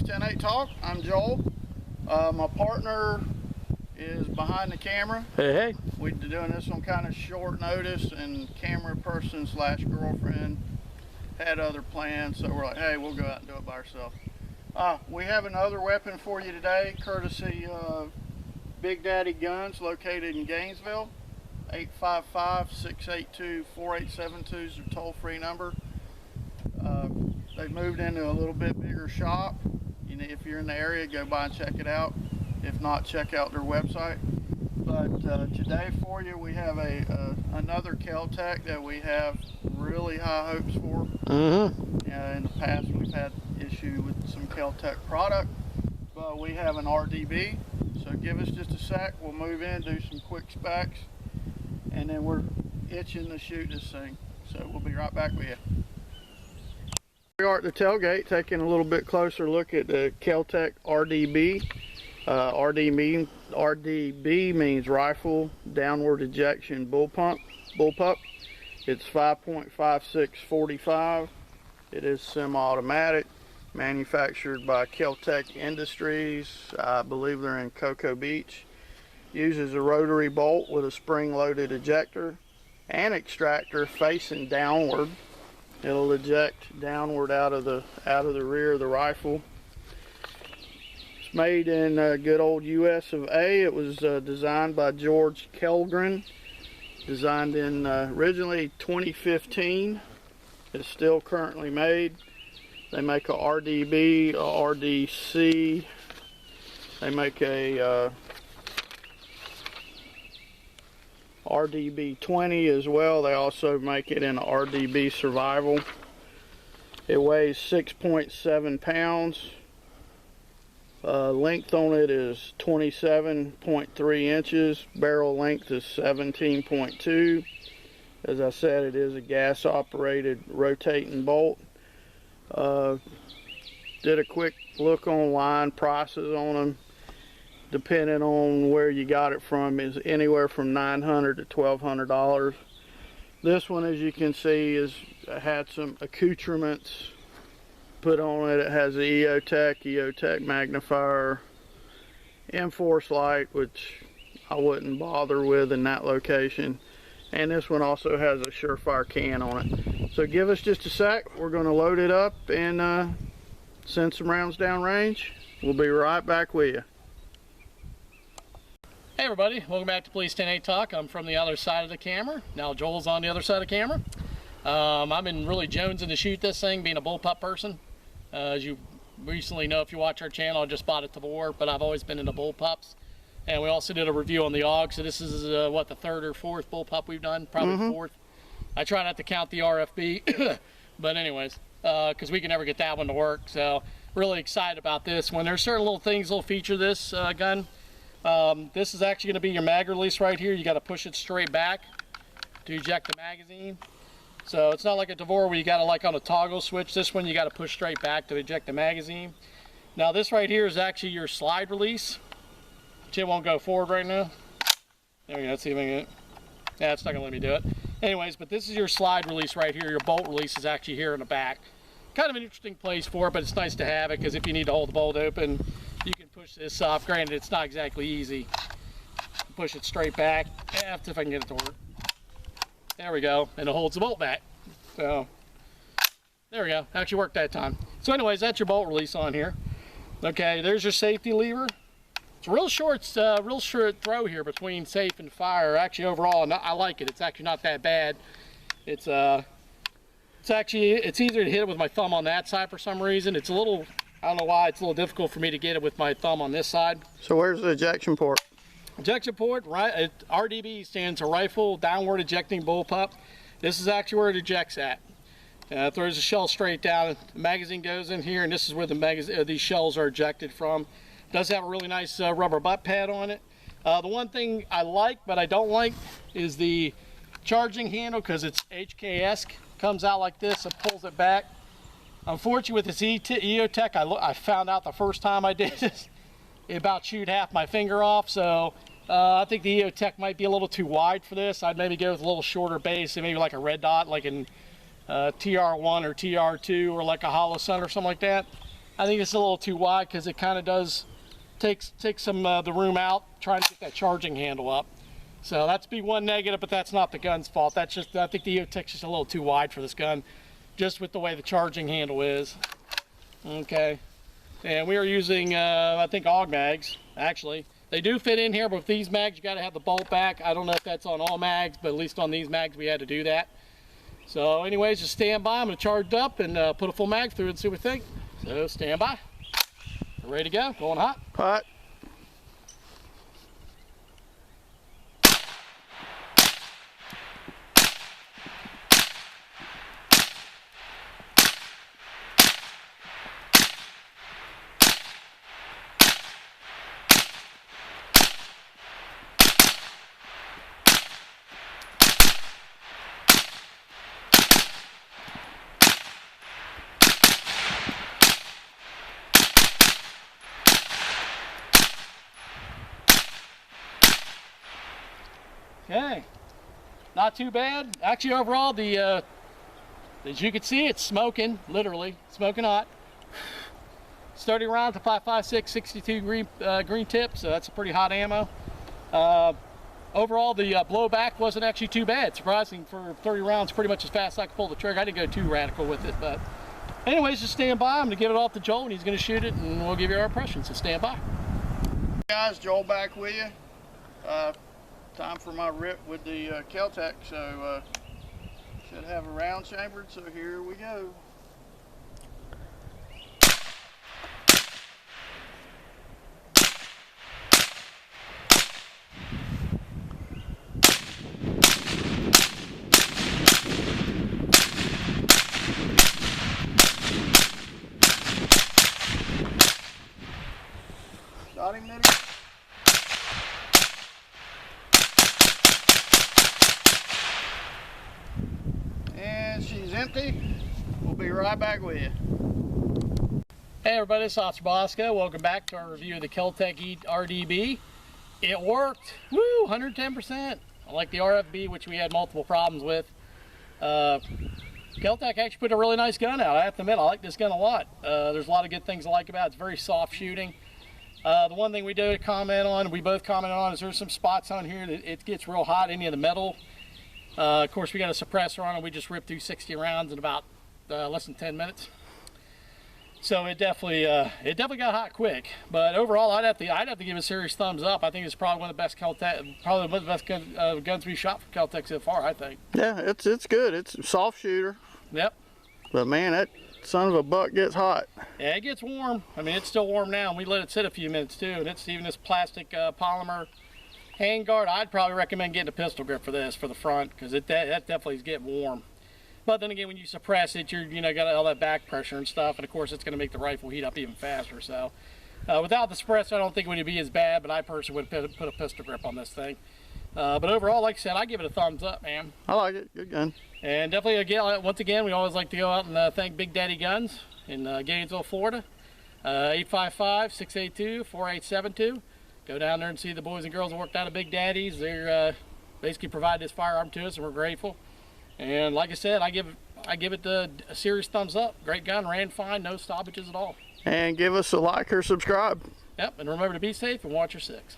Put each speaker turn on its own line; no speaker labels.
10-8 Talk. I'm Joel. My partner is behind the camera.
Hey.
We're doing this on kind of short notice, and camera person slash girlfriend had other plans, so we're like, hey, we'll go out and do it by ourselves. We have another weapon for you today, courtesy of Big Daddy Guns, located in Gainesville. 855-682-4872 is their toll-free number. They've moved into a little bit bigger shop. If you're in the area, go by and check it out. If not, check out their website. But today for you, we have another Kel Tec that we have really high hopes for. In the past, we've had issue with some Kel Tec product, but we have an RDB. So give us just a sec. We'll move in, do some quick specs, and then we're itching to shoot this thing. So we'll be right back with you. We are at the tailgate, taking a little bit closer look at the Kel Tec RDB. RDB means rifle downward ejection bullpup. It's 5.5645. It is semi-automatic, manufactured by Kel Tec Industries. I believe they're in Cocoa Beach. Uses a rotary bolt with a spring-loaded ejector and extractor facing downward. It'll eject downward out of the rear of the rifle. It's made in good old US of A. It was designed by George Kellgren. Designed in originally 2015. It's still currently made. They make a RDB, a RDC. They make a RDB 20 as well. They also make it in RDB Survival. It weighs 6.7 pounds. Length on it is 27.3 inches. Barrel length is 17.2. As I said, it is a gas operated rotating bolt. Did a quick look online, prices on them, depending on where you got it from, is anywhere from $900 to $1,200. This one, as you can see, had some accoutrements put on it. It has the EOTech magnifier, M-Force light, which I wouldn't bother with in that location. And this one also has a Surefire can on it. So give us just a sec. We're going to load it up and send some rounds down range. We'll be right back with you.
Hey everybody, welcome back to Police 10-8 Talk. I'm from the other side of the camera. Now Joel's on the other side of the camera. I've been really jonesing to shoot this thing, being a bullpup person. As you recently know, if you watch our channel, I just bought a Tavor, but I've always been into bullpups. And we also did a review on the AUG, so this is what, the third or fourth bullpup we've done? Probably fourth. I try not to count the RFB, but anyways, because we can never get that one to work. So really excited about this one. There's certain little things that'll feature this gun. This is actually going to be your mag release right here. You got to push it straight back to eject the magazine. So it's not like a Tavor where you got to like on a toggle switch. This one you got to push straight back to eject the magazine. Now this right here is actually your slide release. It won't go forward right now. There we go. Let's see if I can get it. Yeah, it's not going to let me do it. Anyways, but this is your slide release right here. Your bolt release is actually here in the back. Kind of an interesting place for it, but it's nice to have it because if you need to hold the bolt open, you can push this off. Granted, it's not exactly easy. Push it straight back. If I can get it to work. There we go. And it holds the bolt back. So, there we go. Actually worked that time. So anyways, that's your bolt release on here. Okay, there's your safety lever. It's a real short throw here between safe and fire. Actually, overall, I like it. It's actually not that bad. It's easier to hit it with my thumb on that side for some reason. It's a little, I don't know why, it's a little difficult for me to get it with my thumb on this side.
So where's the ejection port?
Ejection port, right? RDB stands for Rifle Downward Ejecting Bullpup. This is actually where it ejects at. It throws the shell straight down. The magazine goes in here, and this is where these shells are ejected from. It does have a really nice rubber butt pad on it. The one thing I like, but I don't like, is the charging handle, because it's HK-esque. Comes out like this and pulls it back. Unfortunately, with this EOTech, I found out the first time I did this, it about chewed half my finger off. So I think the EOTech might be a little too wide for this. I'd maybe go with a little shorter base, and maybe like a red dot, like in TR1 or TR2, or like a Hollow Sun or something like that. I think it's a little too wide because it kind of does take some the room out trying to get that charging handle up. So that's be one negative, but that's not the gun's fault. That's just, I think the Eject's just a little too wide for this gun, just with the way the charging handle is. Okay, and we are using I think AUG mags. Actually, they do fit in here, but with these mags you got to have the bolt back. I don't know if that's on all mags, but at least on these mags we had to do that. So anyways, just stand by. I'm gonna charge it up and put a full mag through it and see what we think. So stand by. We're ready to go. Going hot.
Hot.
Okay, not too bad. Actually, overall, as you can see, it's smoking, literally smoking hot. It's 30 rounds to 5.56, 62 green tip, so that's a pretty hot ammo. Overall, the blowback wasn't actually too bad. Surprising for 30 rounds, pretty much as fast as I could pull the trigger. I didn't go too radical with it, but anyways, just stand by. I'm gonna give it off to Joel, and he's gonna shoot it, and we'll give you our impressions. So stand by.
Hey guys, Joel back with you. Time for my rip with the Kel Tec. So should have a round chambered. So here we go. Got him, Nitty? And she's empty. We'll be right back with you.
Hey everybody, it's Officer Bosco. Welcome back to our review of the Kel Tec RDB. It worked. Woo, 110%. Unlike the RFB, which we had multiple problems with. Kel Tec actually put a really nice gun out. I have to admit, I like this gun a lot. There's a lot of good things I like about it. It's very soft shooting. The one thing we do comment on, we both commented on, is there's some spots on here that it gets real hot, any of the metal. Of course, we got a suppressor on it. We just ripped through 60 rounds in about less than 10 minutes. So it definitely got hot quick. But overall, I'd have to give it a serious thumbs up. I think it's probably one of the best Kel Tec, probably one of the best guns we've shot from Kel Tec so far, I think.
Yeah, it's good. It's a soft shooter.
Yep.
But man, that son of a buck gets hot.
Yeah, it gets warm. I mean, it's still warm now, and we let it sit a few minutes too. And it's even this plastic polymer handguard. I'd probably recommend getting a pistol grip for this, for the front, because that definitely is getting warm. But then again, when you suppress it, you're got all that back pressure and stuff, and of course it's going to make the rifle heat up even faster. So without the suppressor, I don't think it would be as bad, but I personally would put a pistol grip on this thing. But overall, like I said, I give it a thumbs up, man.
I like it. Good gun.
And definitely, again, once again, we always like to go out and thank Big Daddy Guns in Gainesville, Florida. 855-682-4872. Go down there and see the boys and girls that worked out of Big Daddy's. They're basically provide this firearm to us, and we're grateful. And like I said, I give it a serious thumbs up. Great gun, ran fine, no stoppages at all.
And give us a like or subscribe.
Yep, and remember to be safe and watch your six.